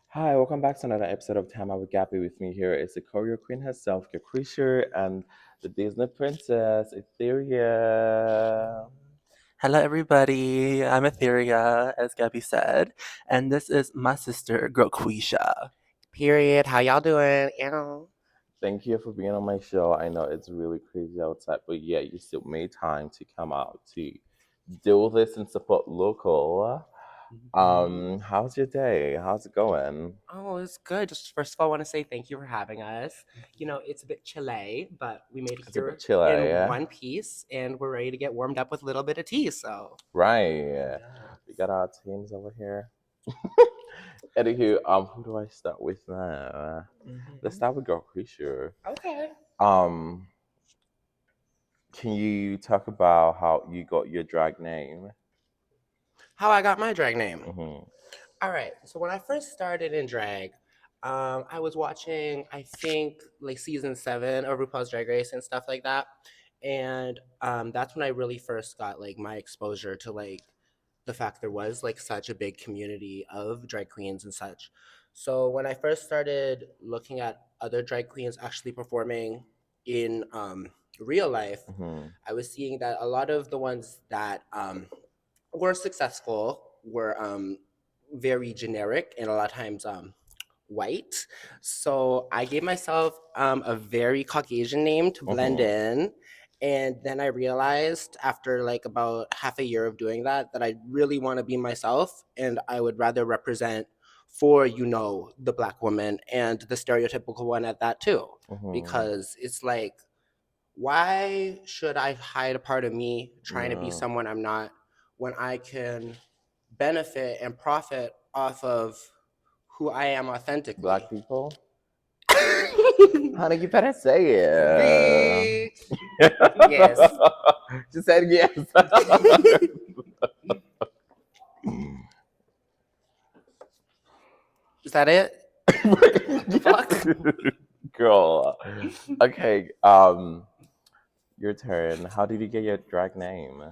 Hi, welcome back to another episode of Time Out with Gabii. With me here is the Courier Queen herself, Gurlquishaa, and the Disney Princess, Etherea. Hello, everybody. I'm Etherea, as Gabby said, and this is my sister, Gurlquishaa. Period. How y'all doing? Ew. Thank you for being on my show. I know it's really crazy outside, but yeah, you still made time to come out to do this and support local. Mhm. How's your day? How's it going? Oh, it's good. Just first of all, I want to say thank you for having us. It's a bit chilly, but we made it It's a bit here chilly, in yeah? one piece, and we're ready to get warmed up with a little bit of tea. So, Right. We Yes. got our teams over here. Anywho, who do I start with now? Let's Mhm. start with Girl Creature. okay. Um, can you talk about how you got your drag name? How I got my drag name. Mm-hmm. All right. So when I first started in drag, I was watching, I think, like season 7 of RuPaul's Drag Race and stuff like that, and that's when I really first got like my exposure to like the fact there was like such a big community of drag queens and such. So when I first started looking at other drag queens actually performing in real life, Mm-hmm. I was seeing that a lot of the ones that were successful were very generic and a lot of times white. So I gave myself a very Caucasian name to blend Mm-hmm. in. And then I realized after like about half a year of doing that that I really want to be myself and I would rather represent for the black woman and the stereotypical one at that too, Mm-hmm. because it's like, why should I hide a part of me trying to be Yeah. someone I'm not when I can benefit and profit off of who I am Black authentically? people? Honey, you better say it. the yes. She said yes. Is that it? What the fuck? Yes. Girl. Okay, your turn. How did you get your drag name?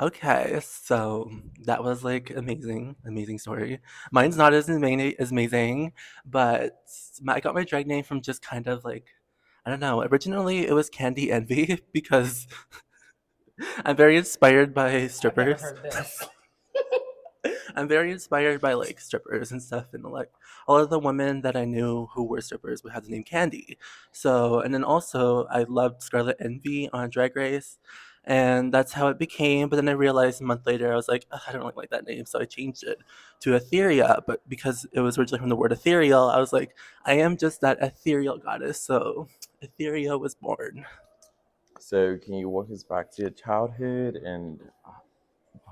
Okay, so that was like amazing story. Mine's not as amazing, but I got my drag name from just kind of like, I don't know. Originally, it was Candy Envy because I'm very inspired by I've never strippers. heard this. I'm very inspired by like strippers and stuff, and like a lot of the women that I knew who were strippers would have the name Candy. So, and then also I loved Scarlet Envy on Drag Race, and that's how it became. But then I realized a month later, I was like, "Ugh, I don't really like that name, so I changed it to Etherea. But because it was originally from the word ethereal, I was like, I am just that ethereal goddess. So Etherea was born. So, can you walk us back to your childhood and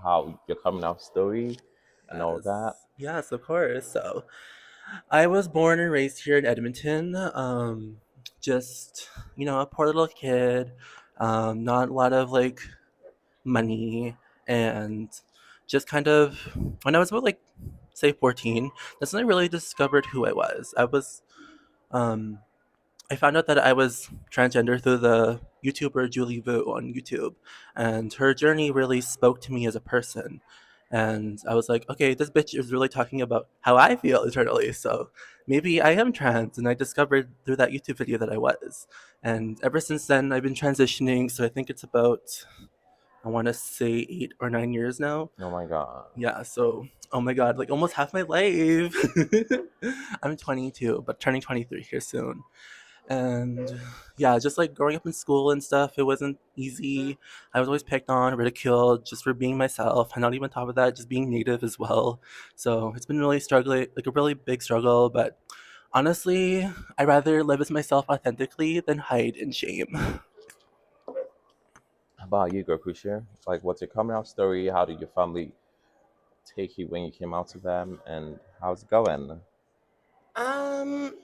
how your coming out story and all that? Yes, of course. So I was born and raised here in Edmonton. Just a poor little kid. Not a lot of like money, and just kind of when I was about like say 14, that's when I really discovered who I was. Um, I found out that I was transgender through the YouTuber Julie Vu on YouTube, and her journey really spoke to me as a person. And I was like, okay, this bitch is really talking about how I feel internally, so maybe I am trans. And I discovered through that YouTube video that I was. And ever since then, I've been transitioning, so I think it's about, I want to say 8 or 9 years now. Oh my god. Yeah, so, oh my god, like almost half my life. I'm 22, but turning 23 here soon. And yeah, just like growing up in school and stuff, it wasn't easy. I was always picked on, ridiculed just for being myself, and not even on top of that, just being native as well. So it's been really struggling, like a really big struggle. But honestly, I'd rather live as myself authentically than hide in shame. How about you, Gurlquishaa? Like, what's your coming out story? How did your family take you when you came out to them? And how's it going? Um,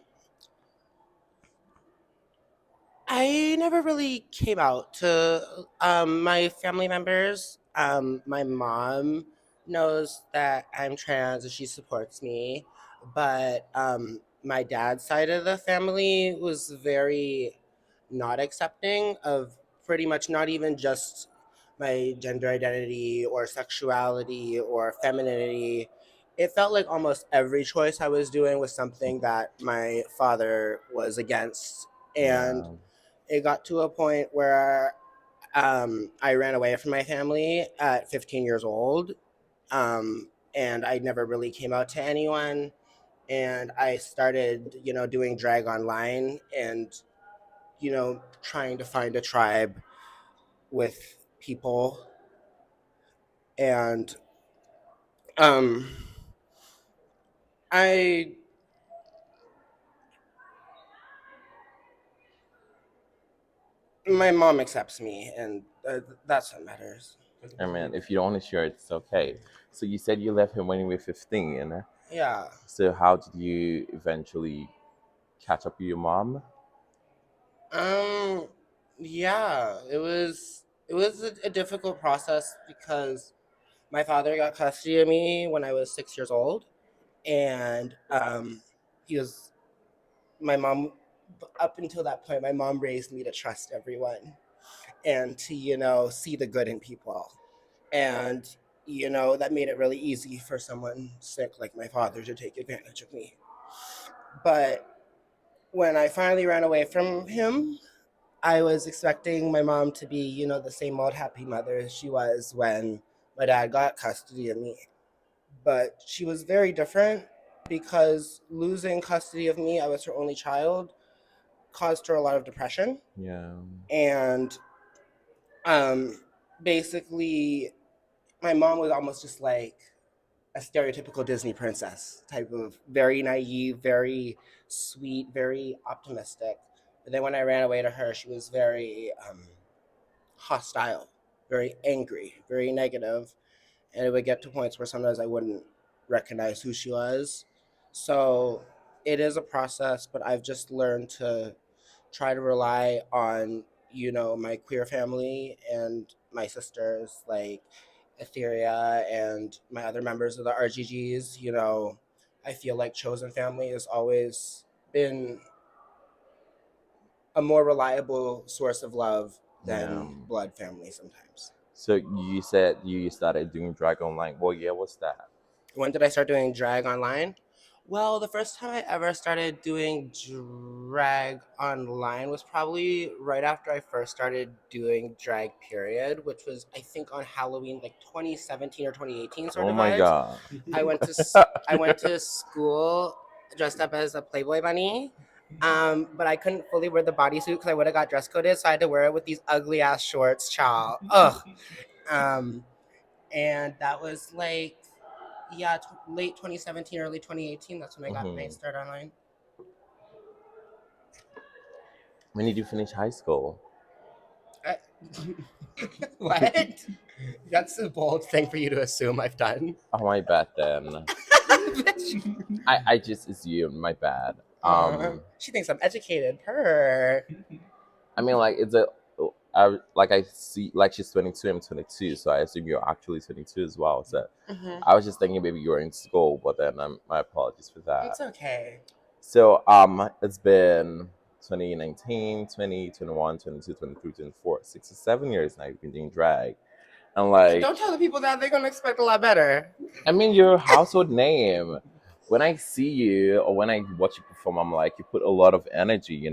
I never really came out to my family members. My mom knows that I'm trans and she supports me, but my dad's side of the family was very not accepting of pretty much not even just my gender identity or sexuality or femininity. it felt like almost every choice I was doing was something that my father was against. And Yeah. it got to a point where I ran away from my family at 15 years old. And I never really came out to anyone. And I started, doing drag online and, trying to find a tribe with people. And um, I my mom accepts me, and that's what matters. I mean, if you don't want to share it, it's okay. So you said you left him when you were 15. Yeah. So how did you eventually catch up with your mom? Um. Yeah. It was a difficult process because my father got custody of me when I was 6 years old, and he was my mom. Up until that point, my mom raised me to trust everyone and to see the good in people, and that made it really easy for someone sick like my father to take advantage of me. But when I finally ran away from him, I was expecting my mom to be, the same old happy mother she was when my dad got custody of me. But she was very different because losing custody of me, I was her only child, caused her a lot of depression. Yeah. And um, basically, my mom was almost just like a stereotypical Disney princess type of very naive, very sweet, very optimistic. But then when I ran away to her, she was very hostile, very angry, very negative, and it would get to points where sometimes I wouldn't recognize who she was. So it is a process, but I've just learned to try to rely on, my queer family and my sisters, like Etherea and my other members of the RGGs. I feel like chosen family has always been a more reliable source of love Yeah. than blood family sometimes. So you said you started doing drag online. What year was that? When did I start doing drag online? Well, the first time I ever started doing drag online was probably right after I first started doing drag period, which was I think on Halloween like 2017 or 2018 sort Oh of my vibes. god. I went to school dressed up as a Playboy bunny. But I couldn't fully wear the bodysuit because I would have got dress coded, so I had to wear it with these ugly ass shorts, child. Ugh. Um, and that was like, yeah, late 2017, early 2018. That's when I got my Hmm. start online. When did you finish high school? I, what? That's a bold thing for you to assume I've done. Oh, my bad then. I just assumed. My bad. She thinks I'm educated. Her. I mean, like it's a. I see like she's 22. I'm 22, so I assume you're actually 22 as well. So Hmm. I was just thinking maybe you were in school, but then my apologies for that. It's okay. So it's been 2019, 20, 21, 22, 23, 24, 6 or 7 years now you've been doing drag. And like, Don't tell the people that they're gonna expect a lot better. I mean, your household name. When I see you or when I watch you perform, I'm like, you put a lot of energy.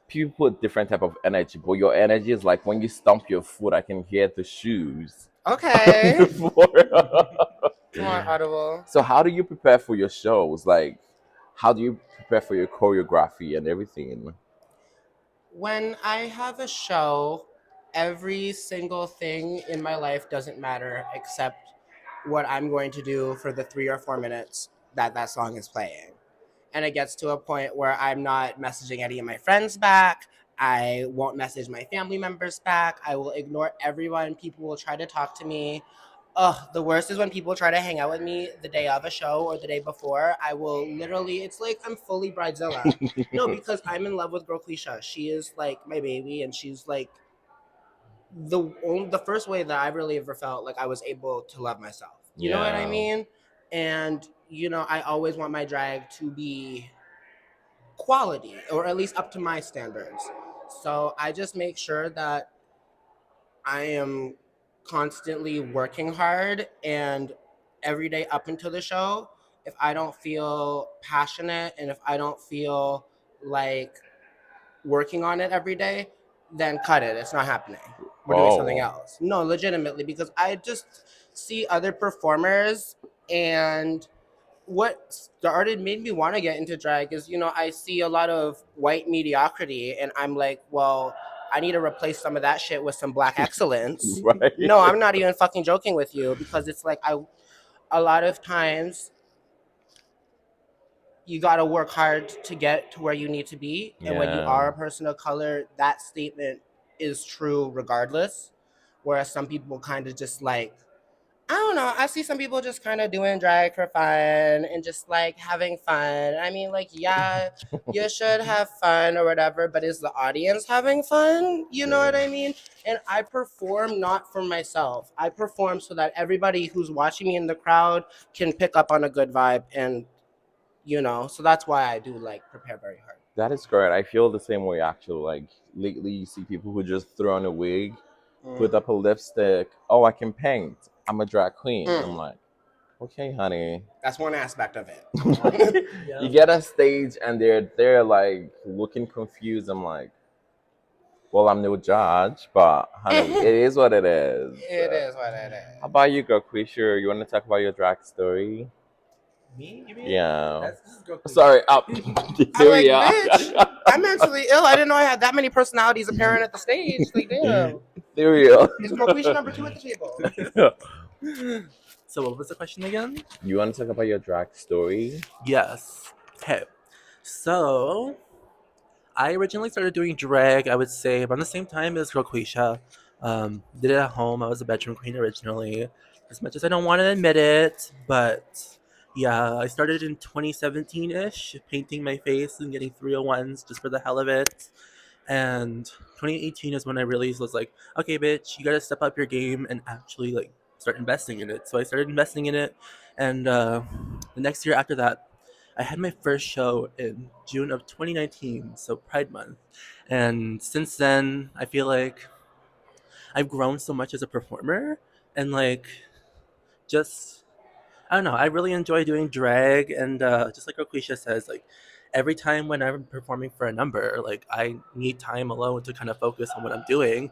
People put different type of energy, but your energy is like when you stomp your foot, I can hear the shoes on the Okay. floor. Come on, Audible. So how do you prepare for your shows? Like, how do you prepare for your choreography and everything? When I have a show, every single thing in my life doesn't matter except what I'm going to do for the 3 or 4 minutes that song is playing. And it gets to a point where I'm not messaging any of my friends back. I won't message my family members back. I will ignore everyone. People will try to talk to me. Ugh, the worst is when people try to hang out with me the day of a show or the day before. I will literally, it's like I'm fully Bridezilla. No, because I'm in love with Gurlquishaa. She is like my baby, and she's like the first way that I really ever felt like I was able to love myself. You know what I Yeah. mean? And I always want my drag to be quality, or at least up to my standards. So I just make sure that I am constantly working hard and every day up until the show, if I don't feel passionate and if I don't feel like working on it every day, then cut it. It's not happening. We're doing something Oh, else. No, legitimately, because I just see other performers, and what started made me want to get into drag is, I see a lot of white mediocrity, and I'm like, well, I need to replace some of that shit with some black excellence. right. No, I'm not even fucking joking with you, because it's like a lot of times you got to work hard to get to where you need to be, and when you Yeah. are a person of color, that statement is true regardless. Whereas some people kind of just like, I don't know. I see some people just kind of doing drag for fun and just like having fun. I mean, like, yeah, you should have fun or whatever, but is the audience having fun? You know what True. I mean? And I perform not for myself. I perform so that everybody who's watching me in the crowd can pick up on a good vibe, and so that's why I do like prepare very hard. That is correct. I feel the same way actually. Like lately, you see people who just throw on a wig, put Mm. up a lipstick. Oh, I can paint. I'm a drag queen. I'm Mm. like, okay, honey. That's one aspect of it. You get on stage and they're like looking confused. I'm like, well, I'm no judge, but honey, it is what it is. It is what it How is. about you, Gurlquishaa? You want to talk about your drag story? Me? You mean? Yeah. This is Goku. Sorry, I'm like, Etherea. bitch, I'm mentally ill. I didn't know I had that many personalities appearing at the stage. Like, damn. Etherea. It's Gurlquishaa number 2 at the table. So what was the question again? You want to talk about your drag story? Yes. Okay. So I originally started doing drag, I would say, around the same time as Gurlquishaa. Did it at home. I was a bedroom queen originally, as much as I don't want to admit it. But yeah, I started in 2017 ish, painting my face and getting 301s just for the hell of it. And 2018 is when I really was like, okay, bitch, you gotta step up your game and actually like start investing in it. So I started investing in it, and the next year after that, I had my first show in June of 2019, so Pride Month. And since then, I feel like I've grown so much as a performer, and like just I don't know. I really enjoy doing drag, and just like Oquisha says, like every time when I'm performing for a number, like I need time alone to kind of focus on what I'm doing.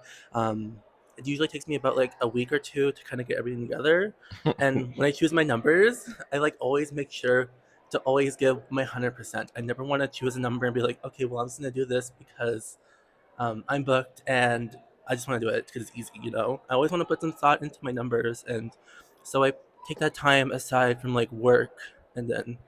It usually takes me about like a week or two to kind of get everything together. And when I choose my numbers, I like always make sure to always give my 100%. I never want to choose a number and be like, okay, well I'm just gonna do this because I'm booked and I just want to do it because it's easy, you know? I always want to put some thought into my numbers. And so I take that time aside from like work and then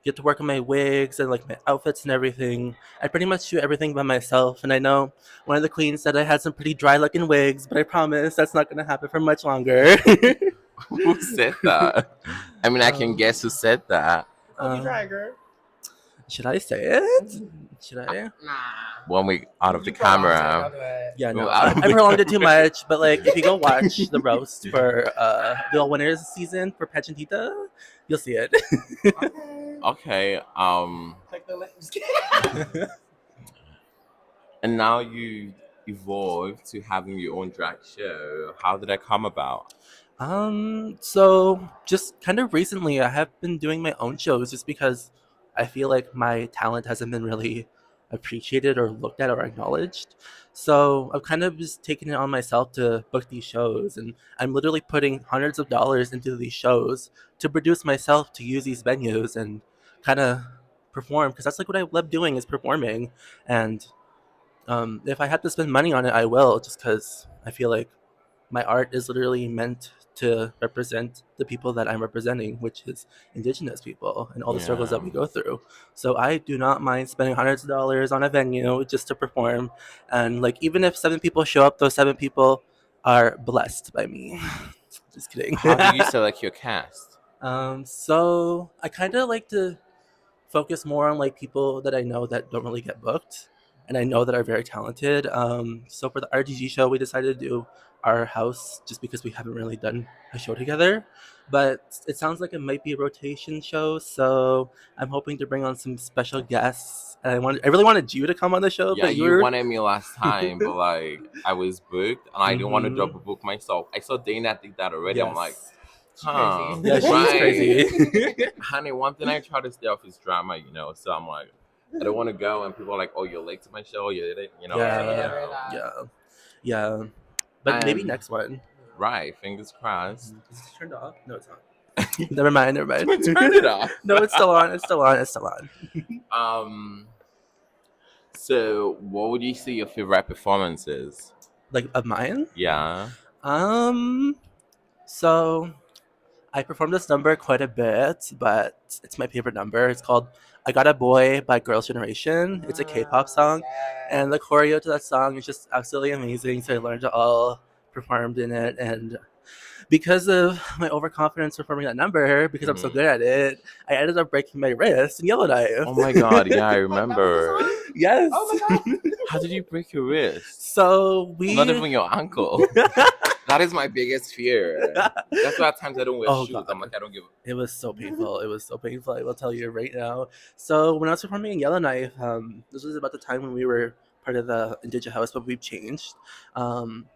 get to work on my wigs and like my outfits and everything. I pretty much do everything by myself. And I know one of the queens said I had some pretty dry looking wigs, but I promise that's not going to happen for much longer. Who said that? I mean, I can um, guess who said that. Kobe um, Dragger. should I say it? Should I? Nah. When we out of the You prolonged it. I'll camera. do it. Yeah, no, Well, out of I the prolonged it too much. But like, if you go watch the roast for the All Winners season for Pachantita, you'll see it. Okay. Okay. Click the link. Just And now you evolved to having your own drag show. How did that come about? So just kind of recently, I have been doing my own shows just because I feel like my talent hasn't been really appreciated or looked at or acknowledged. So I've kind of just taken it on myself to book these shows, and I'm literally putting hundreds of dollars into these shows to produce myself to use these venues and kind of perform because that's like what I love doing is performing. And if I have to spend money on it, I will just because I feel like my art is literally meant to represent the people that I'm representing, which is indigenous people and all the struggles that Yeah. we go through. So I do not mind spending hundreds of dollars on a venue just to perform. And like even if 7 people show up, those 7 people are blessed by me. Just kidding. How do you select your cast? So I kind of like to focus more on like people that I know that don't really get booked and I know that are very talented. So for the RGG show, we decided to do our house just because we haven't really done a show together. But it sounds like it might be a rotation show, so I'm hoping to bring on some special guests. And I really wanted you to come on the show, Yeah, but you you were. wanted me last time, but like I was booked and I didn't want to Mhm. double book myself. I saw Dana did that already. I'm like, Yes. Huh? crazy. Yeah, she's Right. crazy. Honey, one thing I try to stay off is drama, you know. So I'm like, I don't want to go, and people are like, "Oh, you're late to my show. You did it," you know. Yeah, So you you Yeah, never heard know. that. yeah, yeah. But maybe And next one. right, fingers crossed. Is this turned off? No, it's not. Never mind. Never mind. Turn it off. No, it's still on. It's still on. It's still on. um. So, what would you say your favorite performances? Like of mine. Yeah. Um. So I performed this number quite a bit, but it's my favorite number. It's called "I Got a Boy" by Girls' Generation. It's a K-pop song, and the Yes. choreo to that song is just absolutely amazing. So I learned it all, performed in it, and because of my overconfidence performing that number, because I'm so Mhm. good at it, I ended up breaking my wrist in Yellowknife. Oh my God! Yeah, I Wait, that was the remember. song? Yes. Oh my god. How did you break your wrist? So Not we. even your ankle. That is my biggest fear. That's why at times I don't wear Oh, shoes. God. I'm like, I don't give. It was so painful. It was so painful. I will tell you right now. So when I was performing in Yellowknife, this was about the time when we were part of the Indigenous House, but we've changed. Um,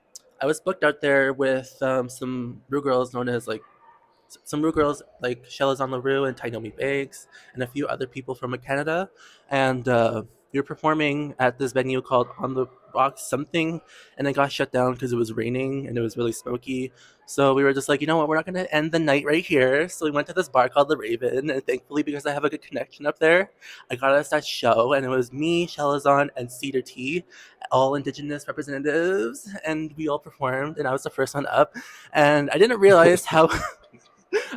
I was booked out there with some Brew girls known as like some Rue girls like Shelazon LaRue and Tainomi Banks and a few other people from Canada. And we were performing at this venue called On the Rocks something, and it got shut down because it was raining and it was really smoky. So we were just like, you know what, we're not going to end the night right here. So we went to this bar called The Raven, and thankfully, because I have a good connection up there, I got us that show, and it was me, Shelazon, and Cedar Tea, all Indigenous representatives, and we all performed, and I was the first one up. And I didn't realize how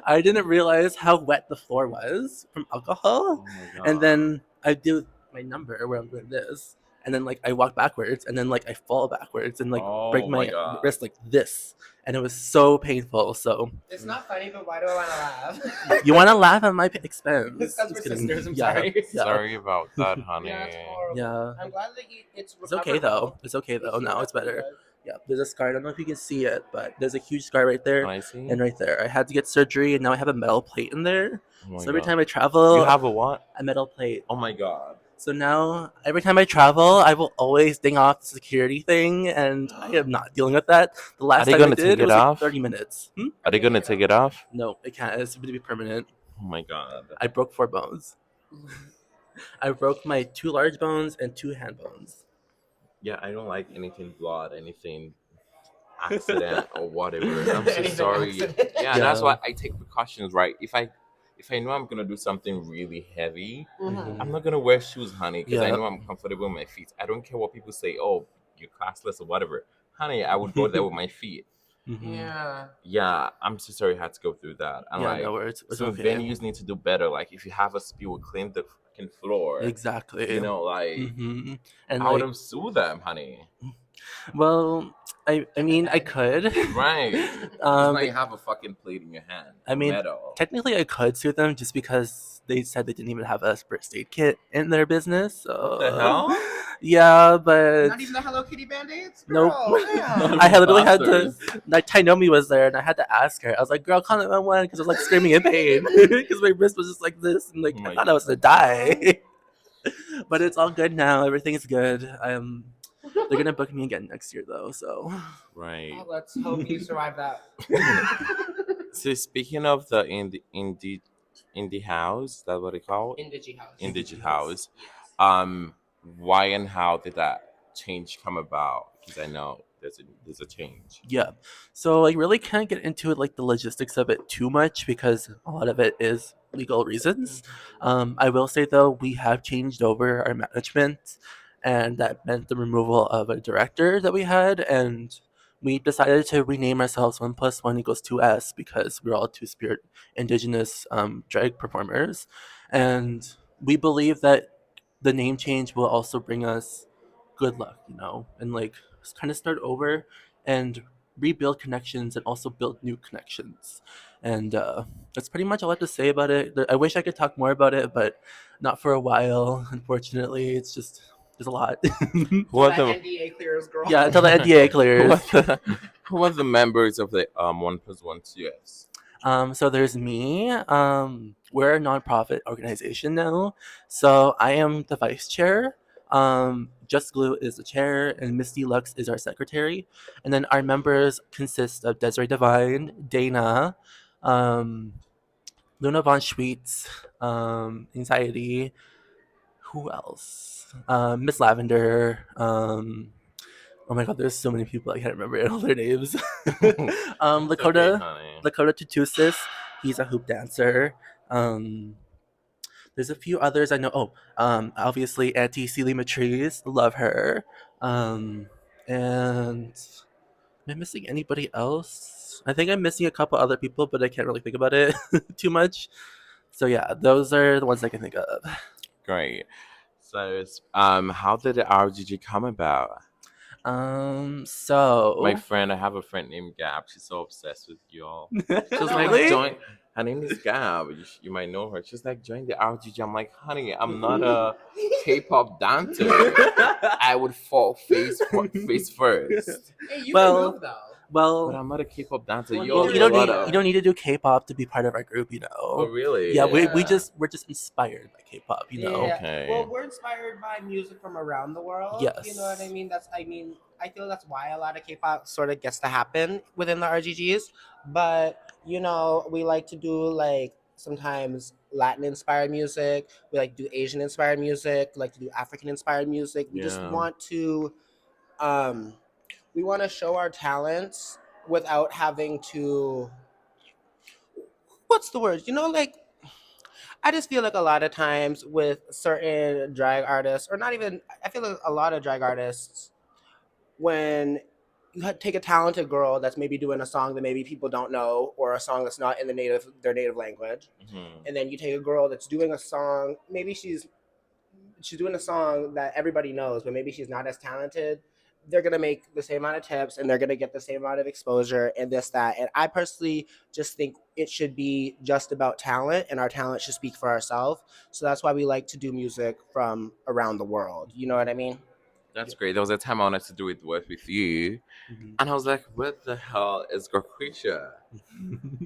I didn't realize how wet the floor was from alcohol. Oh my God. And then I do my number where I'm doing this. And then like I walk backwards and then like I fall backwards and like break Oh my my God. wrist like this. And it was so painful. So It's not funny, but why do I want to laugh? you want to laugh at my expense. Because we're Just kidding. sisters. I'm Yeah, sorry. yeah. Sorry about that, honey. Yeah, it's horrible. Yeah. I'm glad that it's It's okay recovered though. well. It's okay though. It's Now it's recovered better. good. Yeah, there's a scar. I don't know if you can see it, but there's a huge scar right there Can I see? and right there. I had to get surgery, and now I have a metal plate in there. Oh my So every God. time I travel, You have a what? a metal plate. Oh my God. So now every time I travel, I will always ding off the security thing, and I am not dealing with that. The last they time I gonna did, take it it was like off? 30 minutes. Are they gonna take it off? No, it can't. It's going to be permanent. Oh my God. I broke 4 bones. I broke my 2 large bones and 2 hand bones. Yeah, I don't like anything blood, anything accident or whatever. I'm so Anything sorry. accident. Yeah, that's Yeah. why I take precautions, right? If I know I'm gonna do something really heavy, Mhm. I'm not gonna wear shoes, honey, because I Yeah. know I'm comfortable with my feet. I don't care what people say. Oh, you're classless or whatever, honey. I would go there with my feet. Mhm. Yeah. Yeah, I'm so sorry I had to go through that. And Yeah, like, no, it's some okay. venues need to do better. Like, if you have a spill, clean the fucking floor. Exactly. You know, like, hmm And I would like, have sued them, honey. well, I mean, I could. Right. Because now but you have a fucking plate in your hand. I mean, metal. technically, I could sue them just because they said they didn't even have a first aid kit in their business. So, What the hell? Yeah, but Not even the Hello Kitty band-aids? Nope. Girl, damn. I had literally had to. Bastards. Like Tainomi was there, and I had to ask her. I was like, "Girl, call 911," because I was like screaming in pain because my wrist was just like this, and like Oh I my thought I was gonna die. But it's all good now. Everything's good. They're gonna book me again next year though. So Right. Oh, let's hope you survive that. So speaking of the indie house, that's what they call it? Indigi House. Indie house. Um, why and how did that change come about? Because I know there's a change. yeah, so I really can't get into it like the logistics of it too much because a lot of it is legal reasons. I will say though we have changed over our management, and that meant the removal of a director that we had, and we decided to rename ourselves 1+1=2S because we're all Two-Spirit Indigenous drag performers, and we believe that the name change will also bring us good luck, and like kind of start over and rebuild connections and also build new connections. And that's pretty much all I have to say about it. I wish I could talk more about it, but not for a while. Unfortunately, it's just there's a lot. Who are That the NDA clears, girl. Yeah, until the NDA who clears. are the, who are the members of the 1+1 2S? So there's me. We're a nonprofit organization now. So I am the vice chair. Just Glue is the chair, and Misty Lux is our secretary. And then our members consist of Desiree Divine, Dana, Um, Luna Von Schweetz, Anxiety. Who else? Miss Lavender. Oh my god, there's so many people I can't remember all their names. It's okay, honey. Lakota Tutusis. He's a hoop dancer. Um, there's a few others I know. Oh, obviously Auntie Celie Matrice. Love her. Um, and am I missing anybody else? I think I'm missing a couple other people, but I can't really think about it too much. So yeah, those are the ones I can think of. Great. So, how did the RGG come about? My So friend, I have a friend named Gab. She's so obsessed with y'all. She was like, really? join. Her name is Gab. You might know her. She's like, join the RGG. I'm like, honey, I'm not a K-pop dancer. I would fall face first. Hey, you Well, can move though. But Well, I'm not a K-pop dancer. Well, Y'all neither do you a don't is lot need of. you don't need to do K-pop to be part of our group, you Oh, know. really? Yeah, we're Yeah. just inspired by K-pop, you know. Yeah. Okay. Well, we're inspired by music from around the world. Yes. You know what I mean? I feel that's why a lot of K-pop sort of gets to happen within the RGGs. But we like to do like sometimes Latin inspired music. We like to do Asian inspired music. We like to do African inspired music. We just Yeah. um want to show our talents without having to, what's the word? Like, I just feel like a lot of times with certain drag artists, or not even, I feel like a lot of drag artists, when take a talented girl that's maybe doing a song that maybe people don't know, or a song that's not in their native language, Mhm. and then you take a girl that's doing a song, maybe she's doing a song that everybody knows, but maybe she's not as talented. They're gonna make the same amount of tips, and they're gonna get the same amount of exposure, and this, that. And I personally just think it should be just about talent, and our talent should speak for ourselves. So that's why we like to do music from around the world. You know what I mean? That's great. There was a time I wanted to do it with you, and I was like, "What the hell is Gurlquishaa?"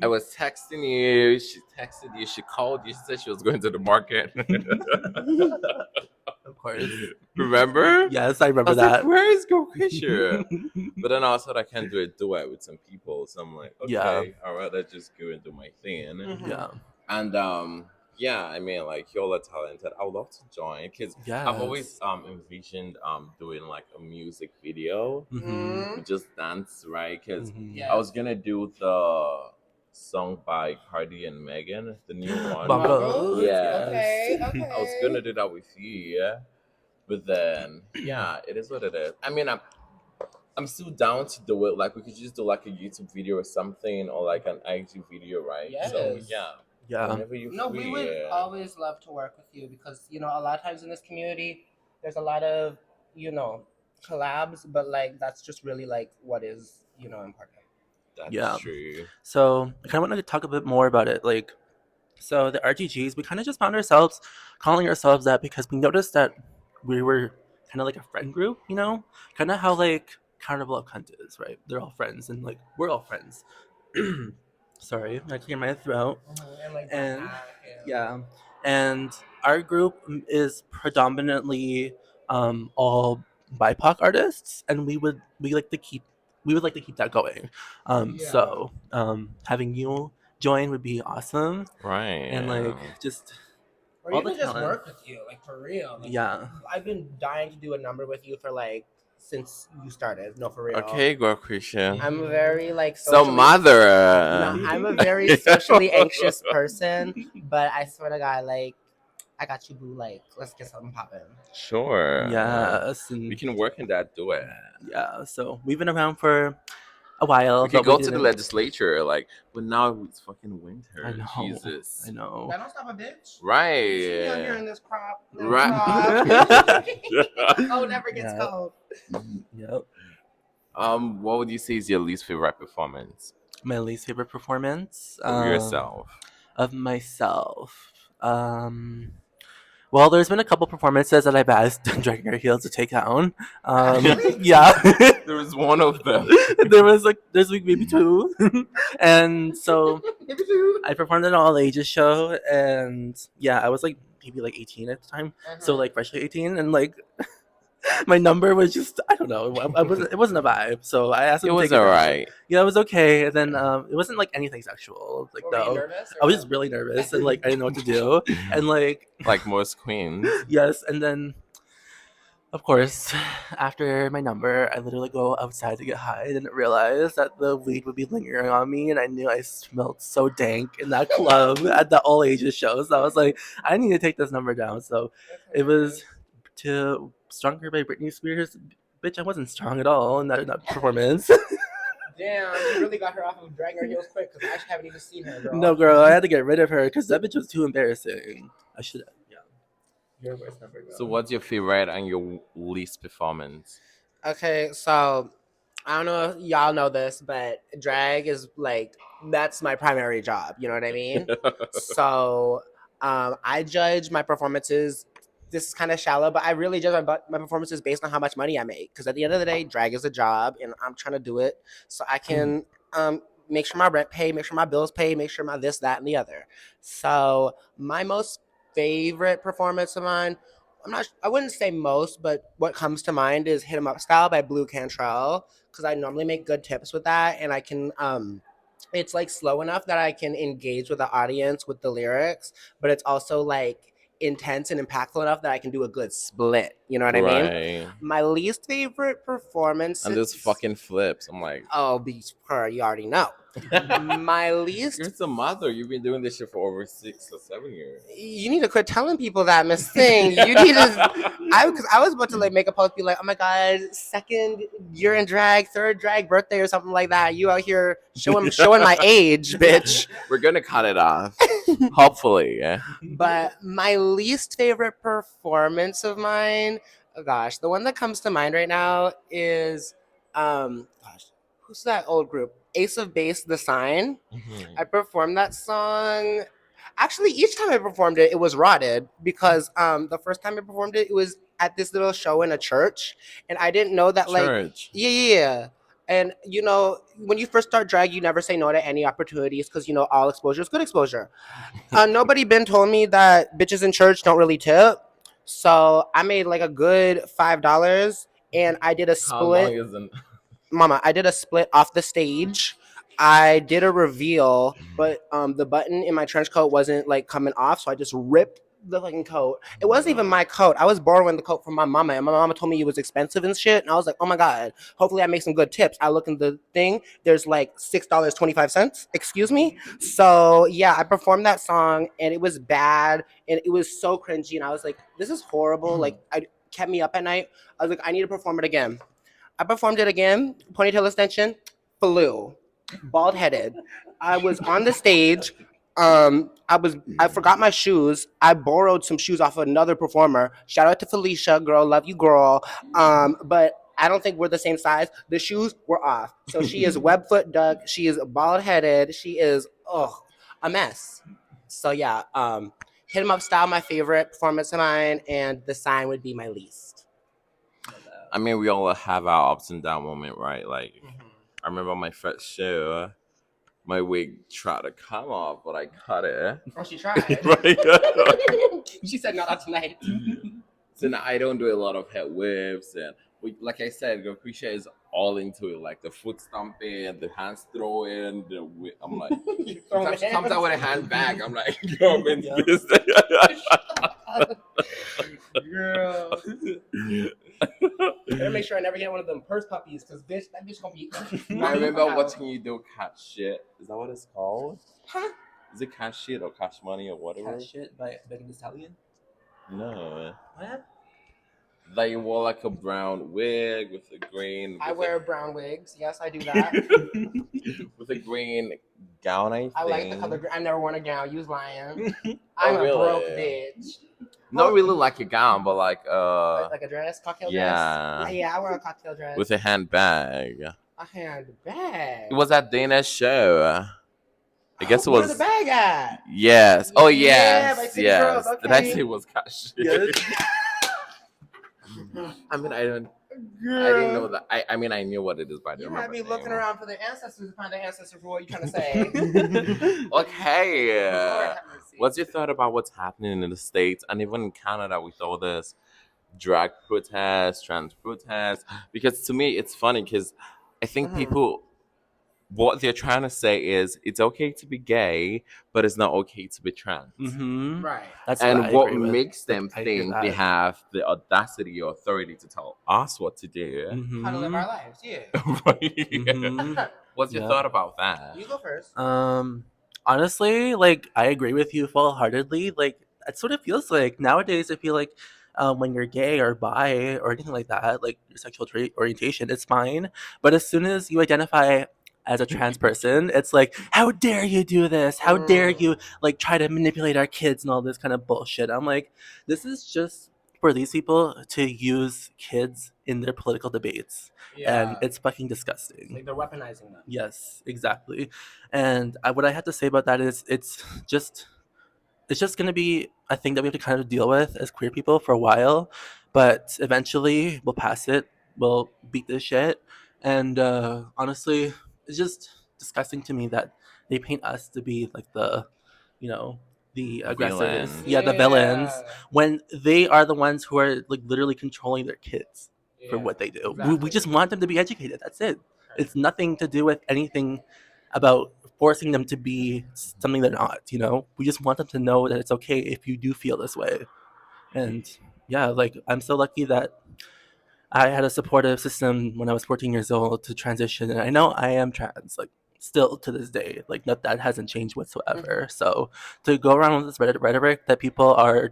I was texting you. She texted you. She called you. She said she was going to the market. Of course. Remember? Yes, I I remember was like, that. "Where is Gurlquishaa?" But then I thought I can't do a duet with some people, so I'm like, Yeah. "Okay, I'd rather just go and do my thing." Mhm. Yeah. And yeah, I mean, like y'all are talented. I would love to join because Yes. I've always envisioned doing like a music video Mhm. with just dance, right? Because Mhm. Yeah. I was gonna do the song by Cardi and Megan, the new one. Bongos. Yes. Okay. I was gonna do that with you, yeah. But then, yeah, it is what it is. I mean, I'm still down to do it. Like we could just do like a YouTube video or something, or like an IG video, right? So Yes. yeah, Yeah. whenever you No, free, we would yeah. always love to work with you because a lot of times in this community, there's a lot of collabs, but like that's just really like what is important. That's Yeah. true. So I kind of want to talk a bit more about it. Like, so the RGGs, we kind of just found ourselves calling ourselves that because we noticed that we were kind of like a friend group, you know, kind of how like Carnival of Cunt is, right? They're all friends, and like we're all friends. Sorry, I clear my throat. And like And backpack yeah, and our group is predominantly all BIPOC artists, and we would like to keep that going. Yeah. So having you join would be awesome, Right. and like just Or all the even just talent. work with you, like for real. Like, Yeah. I've been dying to do a number with you for like since you started. No, for real. Okay, Gurlquishaa. I'm very like So socially. mother. No, I'm a very socially anxious person, but I swear to God, like, I got you, boo. Like, let's get something popping. Sure. Yes, We and can work in that duet. yeah. So we've been around for a while, We could but go we to the didn't. legislature, like, but now it's fucking winter. I know. Jesus. I know. That don't stop a bitch. Right. You see me out here in this crop. Right. Oh, never gets Yeah. cold. Yep. What would you say is your least favorite performance My least favorite performance of yourself? of myself. Well, there's been a couple performances that I've asked Dragging Her Heels to take down. Really? Yeah. There was one of them. There's like maybe two, and so I performed at an all ages show, and yeah, I was like maybe like 18 at the time, so like freshly 18, and like My number was just I don't know. It wasn't a vibe. So I asked It him to was take it down. alright. Yeah, it was okay. And then it wasn't like anything sexual. Like Were you no, nervous I or was what? just really nervous and like I didn't know what to do. And like Like most queens. yes, and then of course, after my number, I literally go outside to get high. I didn't realize that the weed would be lingering on me, and I knew I smelled so dank in that club at the all ages show. So I was like, I need to take this number down. So That's it was hilarious. to Stronger by Britney Spears. Bitch, I wasn't strong at all in that performance. Damn, you really got her off of dragging her heels quick because I actually haven't even seen her, girl. No, girl, I had to get rid of her because that bitch was too embarrassing. I should, yeah. Your worst number, girl. So, what's your favorite and your least performance? Okay, so I don't know if y'all know this, but drag is like that's my primary job. You know what I mean? So I judge my performances. This is kind of shallow, but I really judge my performances based on how much money I make. Because at the end of the day, drag is a job, and I'm trying to do it so I can make sure my rent pay, make sure my bills pay, make sure my this, that, and the other. So my most favorite performance of mine, I wouldn't say most, but what comes to mind is "Hit 'Em Up Style" by Blue Cantrell because I normally make good tips with that, and I can it's like slow enough that I can engage with the audience with the lyrics, but it's also like intense and impactful enough that I can do a good split. You know what I mean? Right. My least favorite performance. And this fucking flips. I'm like, Oh, be her. You already know. My least. you're the mother. You've been doing this shit for over 6 or 7 years. You need to quit telling people that, Miss Thing. You need to. Because I was about to like make a post, be like, oh my god, second year in drag, third drag birthday or something like that. You out here showing my age, bitch. We're gonna cut it off. Hopefully, yeah. But my least favorite performance of mine, oh gosh, the one that comes to mind right now is, gosh, who's that old group? Ace of Base, The Sign. I performed that song. Actually, each time I performed it, it was rotted because the first time I performed it, it was at this little show in a church, and I didn't know that like Church. yeah. And you know, when you first start drag, you never say no to any opportunities because you know all exposure is good exposure. Nobody been told me that bitches in church don't really tip, so I made like a good $5, and I did a How long split. is an Mama, I did a split off the stage. I did a reveal, but the button in my trench coat wasn't like coming off, so I just ripped the fucking coat. It wasn't even my coat. I was borrowing the coat from my mama, and my mama told me it was expensive and shit. And I was like, oh my god, hopefully I make some good tips. I look in the thing, there's like $6.25. Excuse me. So yeah, I performed that song, and it was bad, and it was so cringy, and I was like, this is horrible. Like, I kept me up at night. I was like, I need to perform it again. I performed it again, ponytail extension, flew, bald headed. I was on the stage. I forgot my shoes. I borrowed some shoes off of another performer. Shout out to Felicia, girl, love you, girl. But I don't think we're the same size. The shoes were off. So she is webfoot duck. She is bald headed. She is a mess. So yeah, Hit 'Em Up Style, my favorite performance of mine, and The Sign would be my least. I mean, we all have our ups and down moment, right? Like, I remember my first show, my wig tried to come off, but I cut it. Oh, she tried. Right. She said, "No, not tonight." So now I don't do a lot of head whips, and like I said, Gurlquishaa is all into it, like the foot stomping, the hands throwing. I'm like, sometimes she comes out with a hand bag. I'm like, yo, I'm in this. Girl. Better make sure I never get one of them purse puppies, because bitch, that bitch gonna be. I remember watching you do cat shit. Is that what it's called? Huh? Is it cash shit or cash money or whatever? Cat shit by Megan Thee Stallion. No. What? Like you wore like a brown wig with a green. I wear brown wigs. Yes, I do that. With a green gown. I like the color. I never worn a gown. You was lying. I'm a really? broke bitch. Not really like a gown, but like Like a dress, cocktail yeah. dress. Yeah, I wear a cocktail dress. With a handbag. a handbag. It was at Dana's show. I guess it Where's was. the bag at? Yes. Oh Yeah, by yes. City Yes. Girls, Did I okay. say it was cash? I mean, I didn't know that. I mean, I knew what it is, but I didn't You had remember. me the looking name. around for the ancestors to find the ancestor for what you trying to say. Okay. Lord have mercy. What's your thought about what's happening in the States and even in Canada with all this drag protests, trans protests. Because to me, it's funny because I think Hmm. people, what they're trying to say is it's okay to be gay, but it's not okay to be trans. Mm-hmm. Right. That's what I And what agree with. makes Like, them I hear think they that. have the audacity or authority to tell us what to do? How to live Mm-hmm. our lives. Yeah. Right? Mm-hmm. What's your Yep. thought about that? You go first. Honestly, like I agree with you full heartedly. Like that's what it feels like nowadays. I feel like when you're gay or bi or anything like that, like your sexual orientation, it's fine. But as soon as you identify as a trans person, it's like, how dare you do this? How dare Mm. you like try to manipulate our kids and all this kind of bullshit? I'm like, this is just for these people to use kids in their political debates, and Yeah. it's fucking It's disgusting. like they're weaponizing them. Yes, exactly. And what I have to say about that is it's just going to be a thing that we have to kind of deal with as queer people for a while, but eventually we'll pass it. We'll beat this shit. And honestly, it's just disgusting to me that they paint us to be like you know, the aggressors, Villains. yeah, the villains, Yeah. when they are the ones who are like literally controlling their kids for Yeah. what they do. We Exactly. just want them to be educated. That's it. Right. It's nothing to do with anything about forcing them to be something they're not, you know? We just want them to know that it's okay if you do feel this way. And yeah, like I'm so lucky that I had a supportive system when I was 14 years old to transition. And I know I am trans, like still to this day. Like that hasn't changed Hmm. whatsoever. So to go around with this rhetoric that people are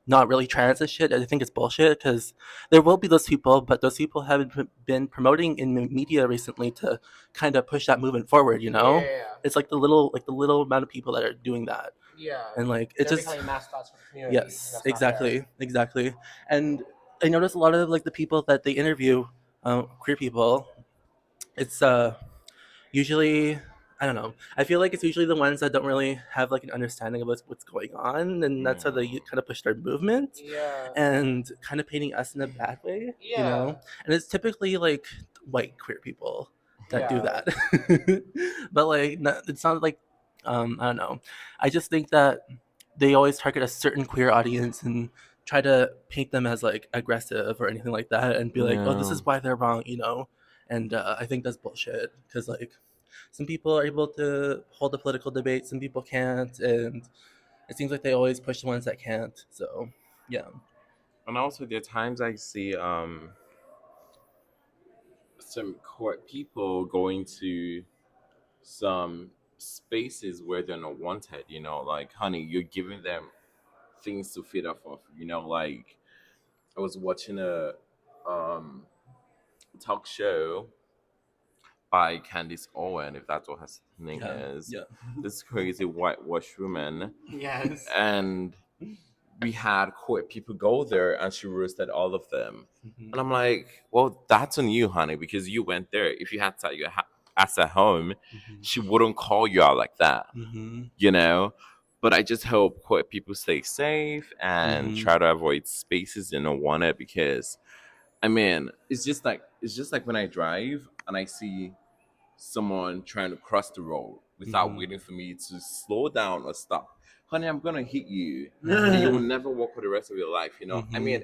not really trans and shit, I think it's bullshit because there will be those people, but those people have been promoting in media recently to kind of push that movement forward. You know, Yeah. it's like the little amount of people that are doing that, Yeah. and like it's They're just becoming mascots for the community, and yes, that's not fair. exactly, exactly. And I notice a lot of like the people that they interview, queer people. It's usually I don't know. I feel like it's usually the ones that don't really have like an understanding of what's going on, and that's how they Yeah. kind of push their movement Yeah. and kind of painting us in a bad way, you Yeah. know. And it's typically like white queer people that do Yeah. that, but like it's not like I don't know. I just think that they always target a certain queer audience and try to paint them as like aggressive or anything like that, and be like, oh, this Yeah. is why they're wrong, you know. And I think that's bullshit because like some people are able to hold a political debate, some people can't, and it seems like they always push the ones that can't. So, yeah. And also, there are times I see some court people going to some spaces where they're not wanted. Like, honey, you're giving them things to feed off of. Like I was watching a um talk show by Candice Owen, if that's what her name Yeah, is. yeah. This crazy whitewash woman, Yes. and we had queer people go there, and she roasted all of them. Hmm. And I'm like, well, that's on you, honey, because you went there. If you had to your ass at home, she Hmm. wouldn't call you out like that, Hmm. you know. But I just hope queer people stay safe and Hmm. try to avoid spaces they don't want it, because I mean, it's just like when I drive and I see someone trying to cross the road without Hmm. waiting for me to slow down or stop. Honey, I'm gonna hit you, and you will Hmm. never walk for the rest of your life. I Hmm. mean,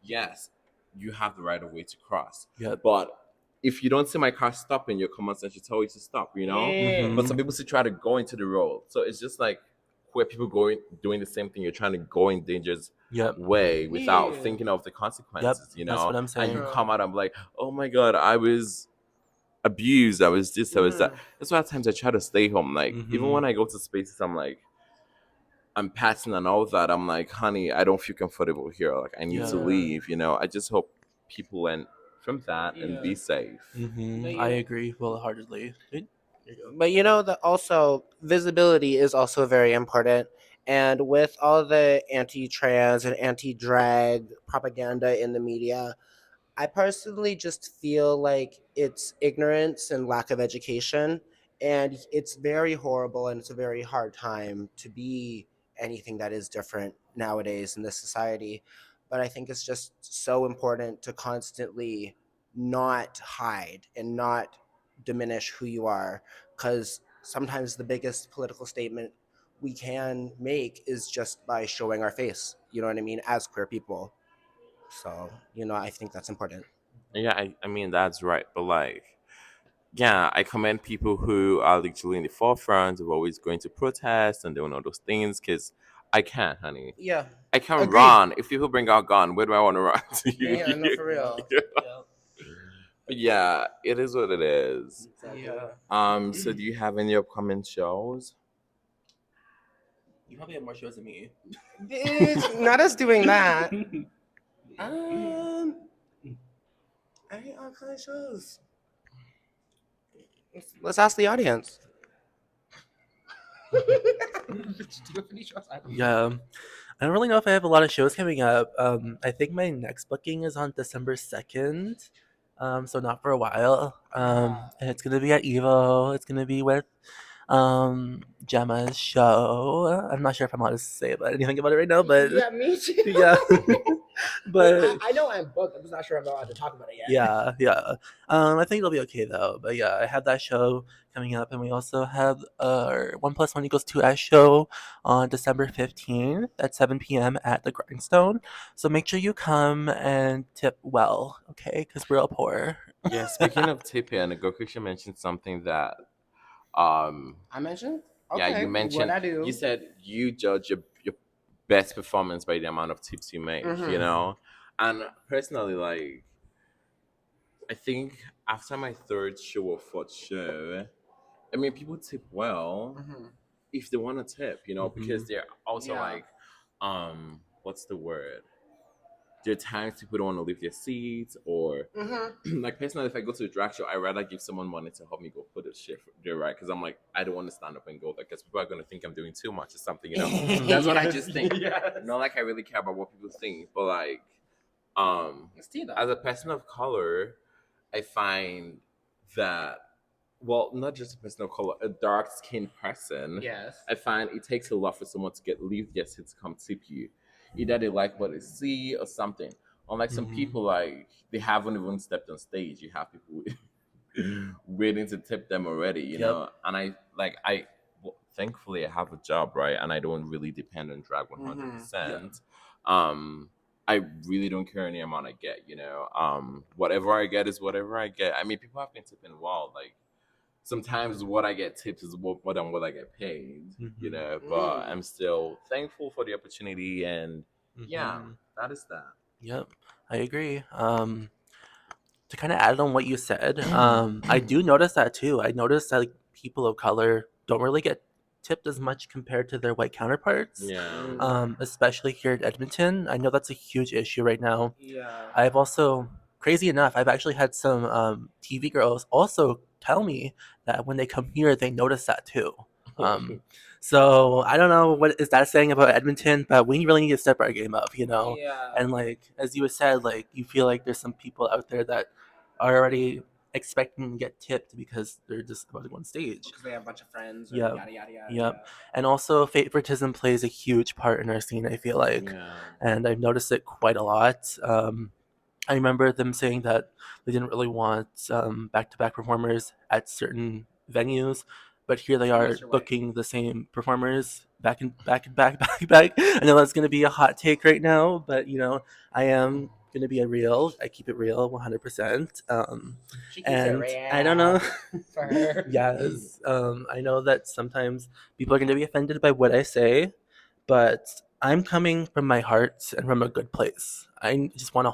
yes, you have the right of way to cross, Yep. but if you don't see my car stopping, your common sense should tell you to stop. Yeah. But some Hmm. people still try to go into the road, so it's just like where people going doing the same thing. You're trying to go in dangerous Yep. way without Yeah. thinking of the Yep. consequences. That's what I'm And you saying. True. come out, I'm like, oh my god, I was abused. I was this, I was that. Hmm. That's why at times I try to stay home. Like, even Hmm. when I go to spaces, I'm passing and all that. I'm like, honey, I don't feel comfortable here. Like, I need to Yeah. Yeah. leave. I just hope people learn from that and Yeah. be safe. But I you agree wholeheartedly. Here you go. But you know that also visibility is also very important. And with all the anti-trans and anti-drag propaganda in the media, I personally just feel like it's ignorance and lack of education. And it's very horrible and it's a very hard time to be anything that is different nowadays in this society. But I think it's just so important to constantly not hide and not diminish who you are. Because sometimes the biggest political statement we can make is just by showing our face. You know what I mean? As queer people. So, you know, I think that's important. Yeah, I mean that's right, but like, yeah, I commend people who are literally in the forefront of always going to protest and doing all those things because I can't, honey. Yeah. I can Agreed. run. If people bring out gun, where do I want to run Yeah, no, to? for real. Yeah, But yeah, it is what it is. exactly. Yeah. So do you have any upcoming shows? You probably have more shows than me. Bitch, not us doing that. Um, I hate all kind of shows. Let's ask the audience. Do you have any shows? I don't know. Yeah. I don't really know if I have a lot of shows coming up. I think my next booking is on December 2nd. So not for a while. And it's gonna be at Evo. It's gonna be with Gemma's show. I'm not sure if I'm allowed to say about anything about it right now, but Yeah, me too. yeah. But I know I'm booked. I'm just not sure I'm allowed to talk about it yet. yeah. I think it'll be okay though. But yeah, I have that show coming up, and we also have our One Plus One Equals Two S show on December 15th at 7 p.m. at the Grindstone. So make sure you come and tip well, okay? Because we're all poor. Yeah, speaking of tipping, Gurlquishaa mentioned something that um I mentioned. yeah, Okay, you what mentioned I do? you said you judge your best performance by the amount of tips you make, you Mhm. know? And personally, like, I think after my third show or fourth show, I mean, people tip well Mhm. if they want to tip, you know, because Mhm. they're also Yeah. like, what's the word? There are times people don't want to leave their seats, or Mhm. like personally, if I go to a drag show, I rather give someone money to help me go put a shit there, right? Because I'm like, I don't want to stand up and go there because people are gonna think I'm doing too much or something, you know. That's what I just think. Yes. Not like I really care about what people think, but like, It's tea though. as a person of color, I find that, well, not just a person of color, a dark skinned person, Yes. I find it takes a lot for someone to get leave their seat to come tip you. Either they like what they see or something. Unlike some Mhm. people, like they haven't even stepped on stage. You have people waiting to tip them already, you Yep. know. And well, thankfully, I have a job, right? And I don't really depend on drag one hundred Mhm. Yeah. percent. Um, I really don't care any amount I get, you know. Whatever I get is whatever I get. I mean, people have been tipping well, like sometimes what I get tips is more than what I get paid, you Mhm. know. But Mm. I'm still thankful for the opportunity, and yeah, Mhm. that is that. Yep. I agree. To kind of add on what you said, I do notice that too. I notice that like, people of color don't really get tipped as much compared to their white counterparts, Yeah, Mm. especially here in Edmonton. I know that's a huge issue right now. Yeah. I've also, crazy enough, I've actually had some TV girls also tell me that when they come here, they notice that too. Um, so I don't know what is that saying about Edmonton, but we really need to step our game up, you know. Yeah. And like as you said, like you feel like there's some people out there that are already expecting to get tipped because they're just about to go on stage. Because they have a bunch of friends or Yep. yada yada yada. Yep. And also favoritism plays a huge part in our scene, I feel like. yeah, And I've noticed it quite a lot. I remember them saying that they didn't really want back-to-back performers at certain venues, but here they are Mr. White. booking the same performers back and back and back, back and back. I know that's going to be a hot take right now, but you know, I am going to be a real. I keep it real, 100%. She keeps it And I don't real know. for her. Yes, I know that sometimes people are going to be offended by what I say, but I'm coming from my heart and from a good place. I just want to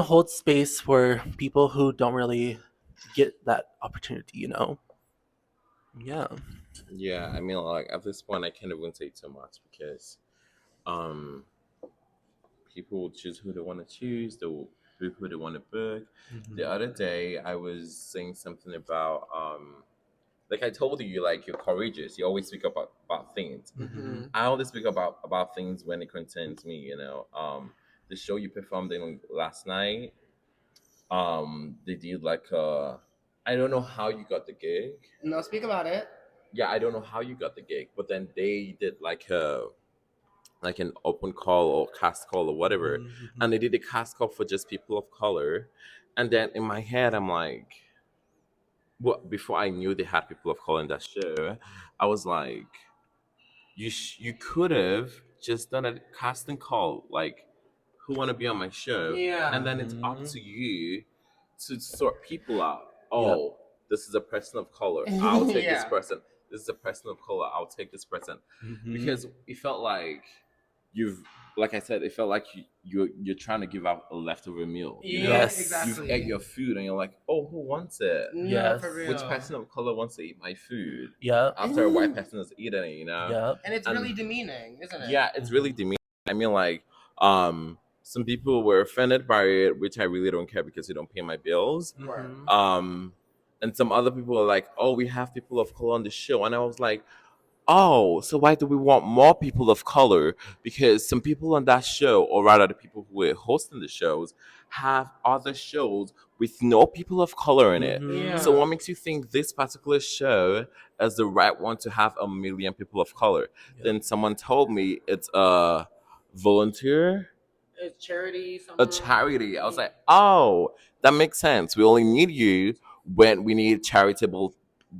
hold space for people who don't really get that opportunity, you know? Yeah. yeah. I mean, like at this point, I can't even say too much because um, people will choose who they want to choose. They will book who they want to book. Hmm. The other day, I was saying something about like I told you, like you're courageous. You always speak about things. Hmm. Mhm. I always speak about things when it concerns me. You know, the show you performed in last night, they did like I don't know how you got the gig. No, speak about it. Yeah, I don't know how you got the gig, but then they did like an open call or cast call or whatever, Hmm. and they did a cast call for just people of color, and then in my head I'm like, well, before I knew they had people of color in that show, I was like, you could have just done a casting call, like who want to be on my show. Yeah. And then it's up to you to sort people out. Yep. Oh, this is a person of color. I'll take this Yeah. person. This is a person of color. I'll take this person. Mhm. Because it felt like you've, like I said, it felt like you're trying to give out a leftover meal. You know? Yes. exactly. You've ate your food and you're like, oh, who wants it? No, Yes. for real. Which person of color wants to eat my food Yep. after a white person has eaten it? You know? Yep. And it's And- really demeaning, isn't it? Yeah, it's really demeaning. I mean, like, some people were offended by it, which I really don't care because you don't pay my bills. Mhm. And some other people are like, oh, we have people of color on the show. And I was like, oh, so why do we want more people of color? Because some people on that show, or rather the people who were hosting the shows, have other shows with no people of color in it. Mhm. Yeah. So what makes you think this particular show is the right one to have 1 million people of color? Yeah. Then someone told me it's a volunteer, It's charity. a charity. I was like, oh, that makes sense. We only need you when we need charitable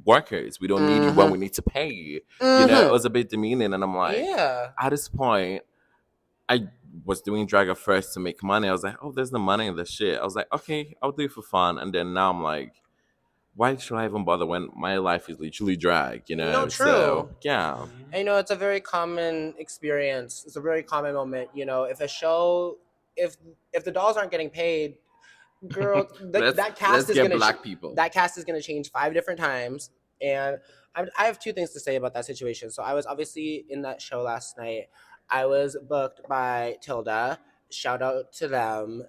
workers. We don't need you when we need to pay you. You know, it was a bit demeaning, and I'm like, yeah. at this point, I was doing drag at first to make money. I was like, oh, there's no money in this shit. I was like, okay, I'll do it for fun. And then now I'm like, why should I even bother when my life is literally drag, you know? No, true. So, yeah. And, you know, it's a very common experience. It's a very common moment. You know, if a show, if the dolls aren't getting paid, girl, that cast let's is get gonna black people. that cast is gonna change 5 different times. And I have 2 things to say about that situation. So I was obviously in that show last night. I was booked by Tilda. Shout out to them.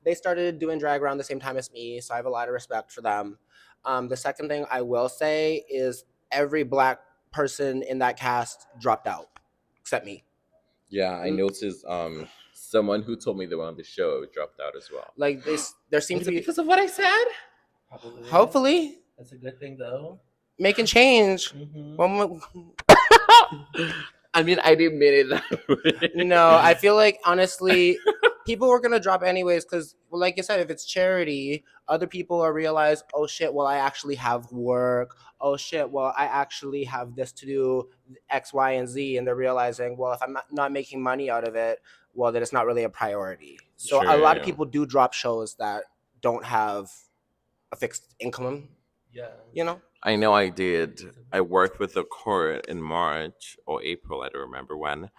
They started doing drag around the same time as me, so I have a lot of respect for them. The second thing I will say is every black person in that cast dropped out, except me. Yeah, I noticed someone who told me they were on the show dropped out as well. Like this, there seems Was to it be. because of what I said? Probably. Hopefully, That's a good thing, though. making change. Mhm. I mean, I didn't mean it that way. No, I feel like honestly, people were gonna drop anyways because, well, like you said, if it's charity, other people will realize, oh shit, well I actually have work. Oh shit, well I actually have this to do, X, Y, and Z, and they're realizing, well, if I'm not making money out of it, well then it's not really a priority. So a lot of True. people do drop shows that don't have a fixed income. Yeah. You know. I know I did. I worked with the court in March or April, I don't remember when.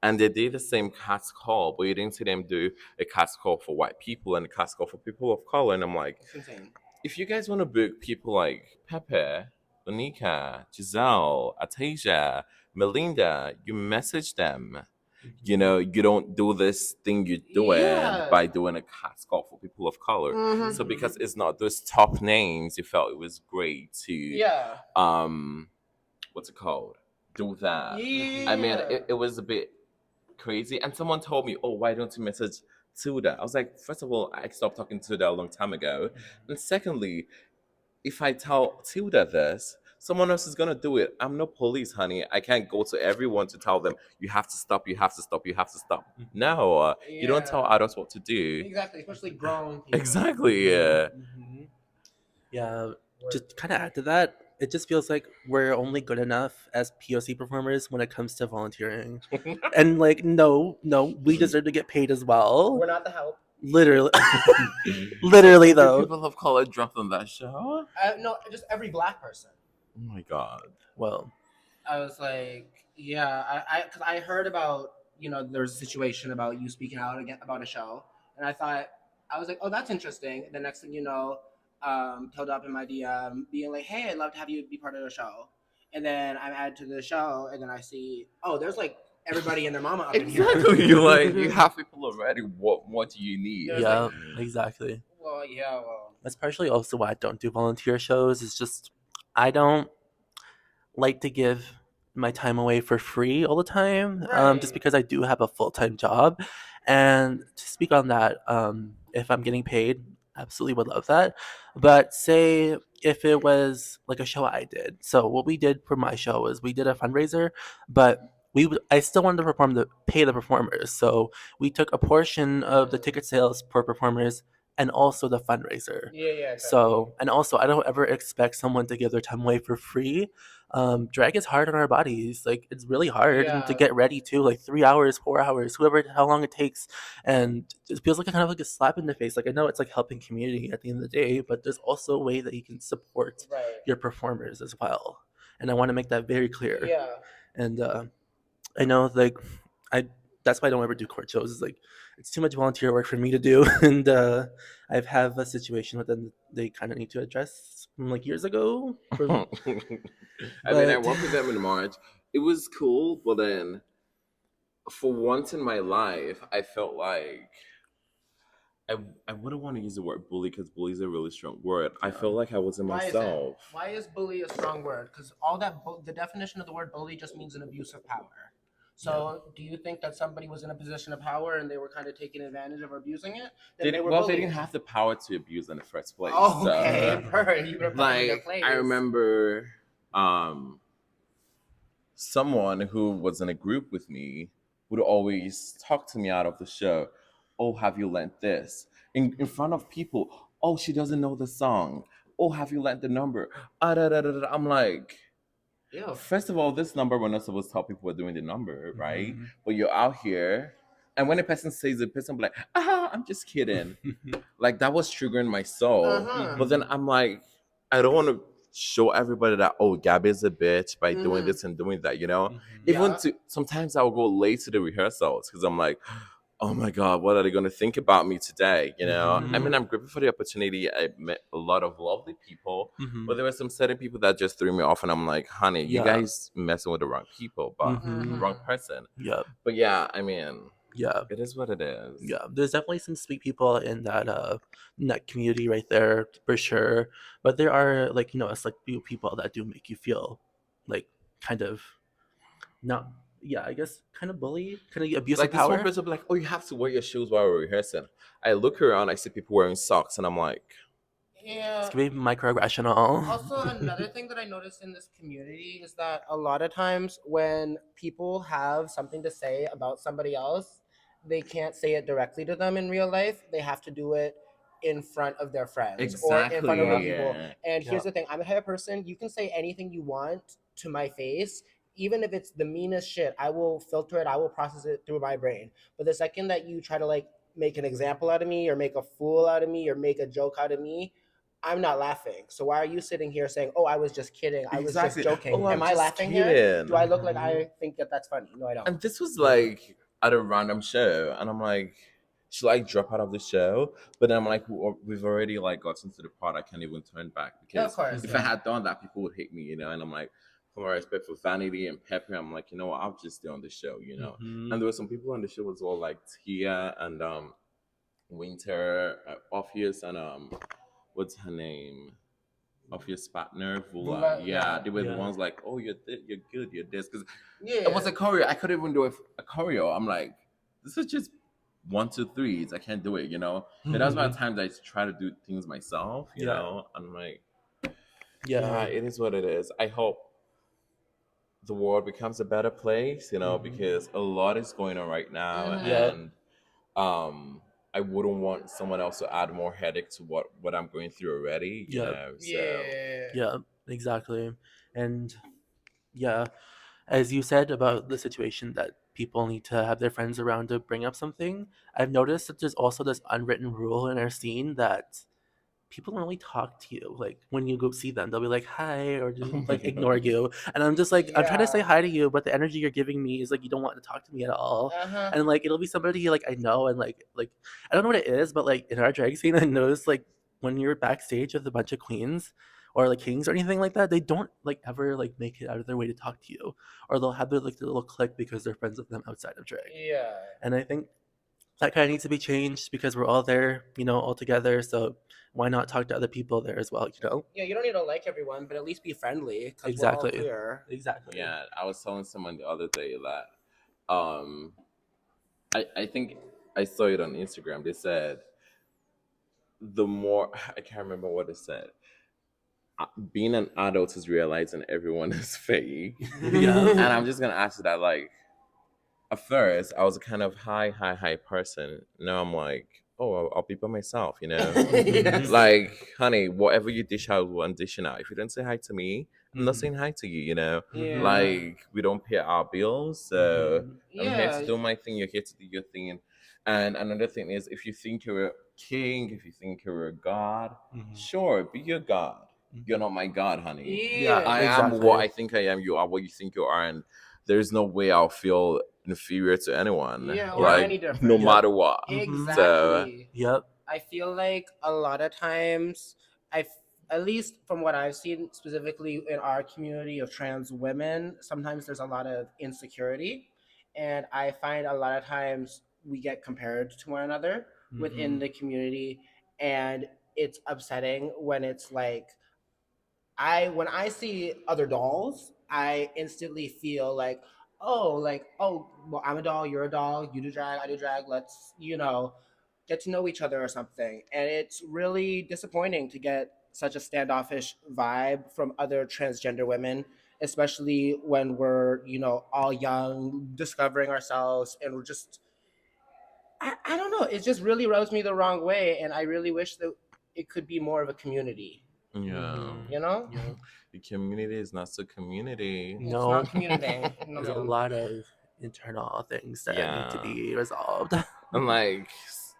And they did the same cast call, but you didn't see them do a cast call for white people and a cast call for people of color. And I'm like, It's insane. if you guys want to book people like Pepe, Onika, Giselle, Atasia, Melinda, you message them. You know, you don't do this thing you're doing Yeah. by doing a cast call for people of color. Mhm. So because it's not those top names, you felt it was great to Yeah. what's it called? Do that. Yeah. I mean, it was a bit crazy. And someone told me, oh, why don't you message Tilda? I was like, first of all, I stopped talking to Tilda a long time ago. And secondly, if I tell Tilda this, someone else is gonna do it. I'm no police, honey. I can't go to everyone to tell them you have to stop, you have to stop, you have to stop. No, you don't tell Yeah. adults what to do. Exactly, especially grown people. Exactly. Yeah. Mhm. Yeah. Just kind of add to that, it just feels like we're only good enough as POC performers when it comes to volunteering. And like, no, we deserve to get paid as well. We're not the help. Literally, literally The though. people of color dropped on that show. No, just every black person. Oh my god. Well, I was like, yeah, because I heard about, you know, there was a situation about you speaking out again about a show, and I was like, oh, that's interesting. The next thing you know, Tilda up in my DM being like, hey, I'd love to have you be part of the show, and then I'm added to the show, and then I see, oh, there's like everybody and their mama up in here. Exactly. You like you have people already. What do you need? There's yeah, exactly. Well, yeah, well. That's partially also why I don't do volunteer shows. It's just I don't like to give my time away for free all the time, just Right. because I do have a full-time job. And to speak on that, if I'm getting paid, absolutely would love that. But say if it was like a show I did. So what we did for my show was we did a fundraiser, but I still wanted to pay the performers. So we took a portion of the ticket sales per performers and also the fundraiser. Yeah, yeah. So, and also, I don't ever expect someone to give their time away for free, drag is hard on our bodies. Like it's really hard and to Yeah. get ready too, like 3 hours, 4 hours, whoever how long it takes, and it feels like a kind of like a slap in the face. Like I know it's like helping community at the end of the day, but there's also a way that you can support Right. your performers as well, and I want to make that very clear. Yeah. And I know like I that's why I don't ever do court shows. It's like it's too much volunteer work for me to do, and I've have a situation with them that they kind of need to address from like years ago. I mean, I But worked with them in March. It was cool, but then for once in my life, I felt like I I wouldn't want to use the word bully because bully is a really strong word. I yeah, felt like I wasn't Why is it? myself. Why is bully a strong word? Because all that the definition of the word bully just means an abuse of power. yeah. So, do you think that somebody was in a position of power and they were kind of taking advantage of or abusing it? Then they were Well, they bullies. didn't have the power to abuse in the first place. Oh, So, okay. Perfect. You would have put them in their like, place. I remember someone who was in a group with me would always talk to me out of the show. Oh, have you learned this? In front of people. Oh, she doesn't know the song. Oh, have you learned the number? Da, da, da, da. I'm like, Ew. first of all, this number we're not supposed to tell people we're doing the number, right? Mhm. But you're out here, and when a person says it, person be like, I'm just kidding. Like that was triggering my Uh soul. huh. But then I'm like, I don't want to show everybody that Gabi is a bitch by doing Mm-hmm. this and doing that, you know? Mhm. Even Yeah. to sometimes I'll go late to the rehearsals because I'm like, oh my god, what are they gonna think about me today? You know? I mean, Mhm. I'm grateful for the opportunity. I met a lot of lovely people, but Mhm. there were some certain people that just threw me off, and I'm like, honey, you Yeah. guys messing with the wrong people, but Mhm. wrong person. Yeah. But yeah, I mean, Yeah. it is what it is. Yeah, there's definitely some sweet people in that community right there for sure. But there are like it's like few people that do make you feel like kind of not yeah, I guess kind of bully, kind of abuse of Like this one power. person be like, "Oh, you have to wear your shoes while we're rehearsing." I look around, I see people wearing socks, and I'm like, It's Yeah. gonna be microaggressional. Also, another thing that I noticed in this community is that a lot of times when people have something to say about somebody else, they can't say it directly to them in real life. They have to do it in front of their friends or in front of other Yeah. people. exactly. And Yeah. here's the thing, I'm the type of person, you can say anything you want to my face. Even if it's the meanest shit, I will filter it, I will process it through my brain. But the second that you try to like make an example out of me or make a fool out of me or make a joke out of me, I'm not laughing. So why are you sitting here saying, "Oh, I was just kidding. I was just Exactly. joking." Oh, Am I'm I just laughing here? Do kidding. I look like Mhm. I think that that's funny? No, I don't. And this was Yeah. like at a random show, and I'm like, should I drop out of the show? But then I'm like, we've already like gotten to the part I can't even turn back Yeah, of because course, if I yeah. had done that, people would hate me, you know. And I'm like, for my respect for Vanity and Pepper, I'm like, you know what, I'll just stay on the show, you know. And Mhm. there were some people on the show as well, like Tia and Winter, Orpheus, and what's her name? Orpheus partner, Vula. Vula, Yeah, yeah. they were the Yeah. ones like, oh, you're good, you're this. Because it Yeah. was a choreo. I couldn't even do a choreo. I'm like, this is just one, two, threes. I can't do it, you know? And that's why Mhm. times I try to do things myself, you Yeah. know? I'm like, yeah, Yeah. it is what it is. I hope the world becomes a better place, you know, Mhm. because a lot is going on right now, Mm-hmm. Yep. and um, I wouldn't want someone else to add more headache to what I'm going through already, you Yep. know. So Yeah. Yeah. Exactly. And yeah, as you said about the situation that people need to have their friends around to bring up something, I've noticed that there's also this unwritten rule in our scene that people don't really talk to you. Like when you go see them, they'll be like hi or just oh my like ignore god. you. And I'm just like I'm trying to say Yeah. hi to you, but the energy you're giving me is like you don't want to talk to me at all. Uh huh. And like it'll be somebody like I know and like I don't know what it is, but like in our drag scene I noticed like when you're backstage with a bunch of queens or like kings or anything like that, they don't like ever like make it out of their way to talk to you. Or they'll have their like their little clique because they're friends with them outside of drag. Yeah. And I think that kind of needs to be changed because we're all there, all together. So why not talk to other people there as well? Yeah, you don't need to like everyone, but at least be friendly because we're all Exactly. queer. Exactly. Yeah, I was telling someone the other day that I think I saw it on Instagram. They said the more I can't remember what it said. Being an adult is realizing everyone is fake, Yeah. and I'm just gonna ask you that. Like, at first, I was a kind of high person. Now I'm like, oh, I'll be by myself, you know. Yes. Like, honey, whatever you dish out, one dishing out. If you don't say hi to me, I'm not Mhm. saying hi to you, you know. Yeah. Like, we don't pay our bills, so Mhm. I'm here to Yeah. do my thing. You're here to do your thing. And another thing is, if you think you're a king, if you think you're a god, Mhm. sure, be your god. You're Mhm. not my god, honey. Yeah, I Yeah. am what exactly. I think I am. You are what you think you are, and there's no way I'll feel inferior to anyone. Yeah, or Yep. Like, any no different. Yep. matter what. Mhm. So, Exactly. Yep. I feel like a lot of times, at least from what I've seen specifically in our community of trans women, sometimes there's a lot of insecurity. And I find a lot of times we get compared to one another within Mhm. the community. And it's upsetting when it's like, when I see other dolls, I instantly feel like, oh, well, I'm a doll, you're a doll, you do drag, I do drag. Let's get to know each other or something. And it's really disappointing to get such a standoffish vibe from other transgender women, especially when we're all young, discovering ourselves, and we're just I don't know. It just really rubs me the wrong way, and I really wish that it could be more of a community. yeah. Mhm. You know? Yeah. The community is not so community. It's No. not community. No, There's a ma'am. lot of internal things that need to Yeah. be resolved. And like,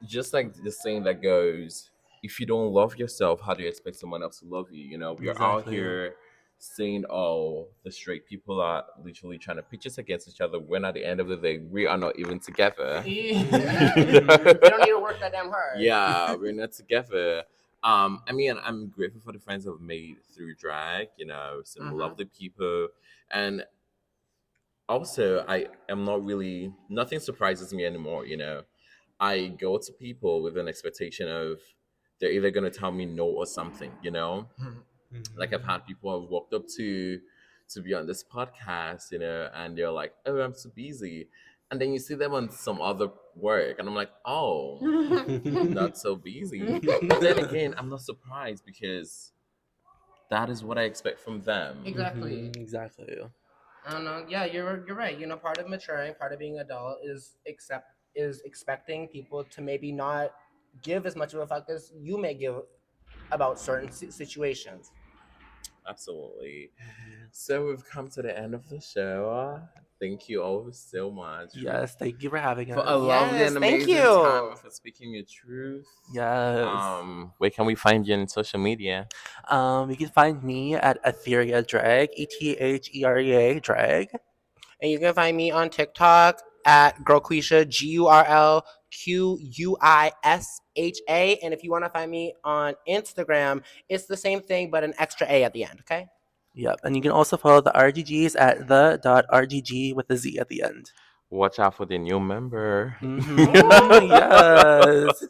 just like the saying that goes, if you don't love yourself, how do you expect someone else to love you? You know, we are out Exactly. here saying, oh, the straight people are literally trying to pitch us against each other when at the end of the day, we are not even together. We don't need to work that damn hard. Yeah, we're not together. I mean, I'm grateful for the friends I've made through drag, you know, some Mm-hmm. lovely people. And also, I am not really, nothing surprises me anymore, you know. I go to people with an expectation of they're either going to tell me no or something, you know. Like, I've Mhm. had people I've walked up to be on this podcast, you know, and they're like, oh, I'm so busy. And then you see them on some other work, and I'm like, oh, not so busy. But then again, I'm not surprised because that is what I expect from them. Exactly. Exactly. I don't know. Yeah, you're right. Part of maturing, part of being adult is expecting people to maybe not give as much of a fuck as you may give about certain situations. Absolutely. Mhm. So we've come to the end of the show. Thank you all so much Yes, thank you for having for a us. lovely Yes, and thank amazing time you. and for speaking your truth. Yes. Where can we find you on social media? You can find me at Etherea Drag, Etherea Drag. And you can find me on TikTok at Gurlquishaa, Gurlquishaa. And if you want to find me on Instagram, it's the same thing but an extra A at the end. Okay. Yep, and you can also follow the RGGs at the.rgg with a Z at the end. Watch out for the new member. Mm-hmm. Yes.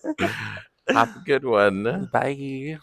Have a good one. Bye.